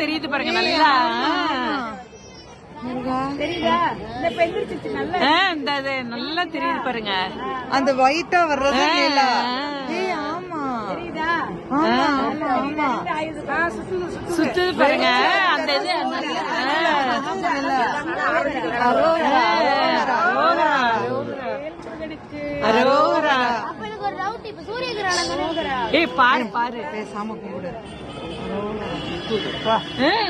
தெரியுது பாருங்க நல்லா. தெரியுதா? இந்த நல்லா தெரியுது பாருங்க. அந்த ஒயிட்டா வர்றது நிலா. ஆமா ஆமா ஆமா ஆமா சுத்துது பாருங்க. அந்த இது அரோகரா. ஏய் பாரு பாரு, பேசாம கும்பிடு.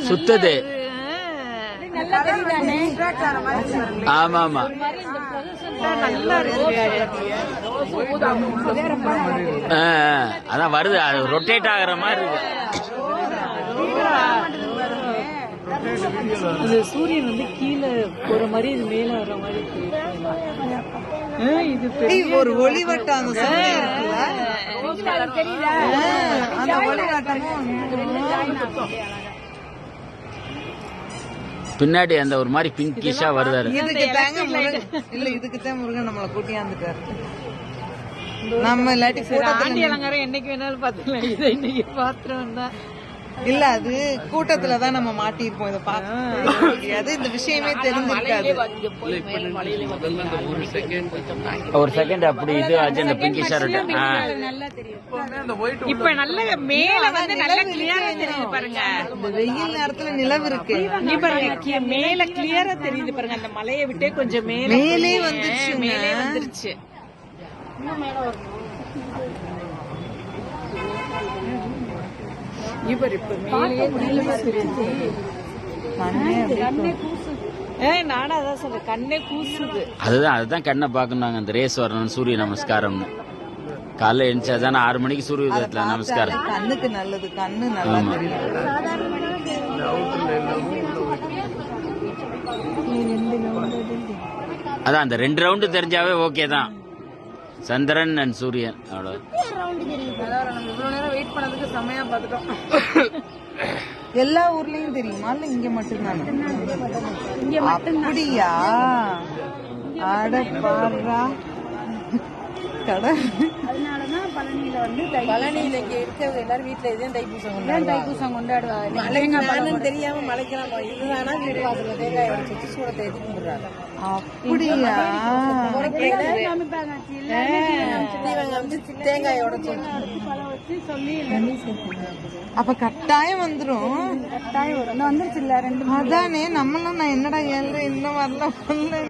சுத்தது. ஆமா ஆமா நல்லா இருக்கு. அதான் வருது, அது ரொட்டேட் ஆகுற மாதிரி இருக்கு. அது சூரியன் வந்து கீழே போற மாதிரி இது மேல வர்ற மாதிரி இது ஒரு ஒளிவட்டம் அந்த சூரியன் இருக்குல்ல, அந்த ஒளிவட்டமும் பின்னாடி அந்த ஒரு மாதிரி பிங்கிஷா வருதாரு. இதுக்கு தாங்க முருகன் இல்ல, இதுக்கு தான் முருகன் நம்மளை கூட்டியாந்துட்டாரு. நம்ம இல்லாட்டி ஆண்டி அலங்காரம் என்னைக்கு வேணாலும் பாத்துக்கலாம். இதை இன்னைக்கு பாத்திரம் தான் இல்ல, அது கூட்டத்துலதான் நம்ம மாட்டிருப்போம். இதை பார்க்க முடியாது, இந்த விஷயமே தெரிஞ்சிருக்காது. ஒரு செகண்ட் அப்படி இது அஜெண்டா பிங்கிஷா இருக்கு. இப்ப நல்ல மேல வந்து நல்ல கிளியரா தெரியுது பாருங்க. இந்த வெயில் நேரத்துல நிலவு இருக்கு, நீ பாருங்க மேல கிளியரா தெரியுது பாருங்க. அந்த மலையை விட்டே கொஞ்சம் மேலே வந்துருச்சு. மேலே வந்துருச்சு. இவர் இப்ப நானும் அதான் சொல்றேன், கண்ணே கூசுது. அதுதான் கண்ணை பாக்கணும். அந்த ரேஸ் வரணும், சூரிய நமஸ்காரம்னு காலைல எழுந்தாதானே 6 மணிக்கு சூரிய உதயத்துல நமஸ்காரம். கண்ணுக்கு நல்லது, கண்ணு நல்லா தெரியும். அதான் அந்த 2 ரவுண்டு தெரிஞ்சாவே ஓகே தான். சந்திரன் அண்ட் சூரியன் அவ்வளவு. வெயிட் பண்ணதுக்கு செமையா பாத்துட்டோம். எல்லா ஊர்லயும் தெரியுமா இல்ல இங்க மட்டும்தானே? அப்படியா? அட பாரா கடை. அதனாலதான் பழனியில வந்து பழனியில இங்க இருக்கிறவங்க எல்லாரும் வீட்டுல இதே தைப்பூசம் கொண்டாடுவாங்க. தெரியாம மலைக்கலாம் இதுதானா வீடு வாசல்ல தேங்காய் உடைச்சு சூடத்தை எதுக்கு கும்பிடுறாங்க. அப்படியா? தேங்காய் உடைச்சு அப்ப கட்டாயம் வந்துரும். கட்டாயம் வரும். வந்துருச்சு இல்ல 2 அதானே நம்மளும் நான் என்னடா ஏழு இன்னும் வரல.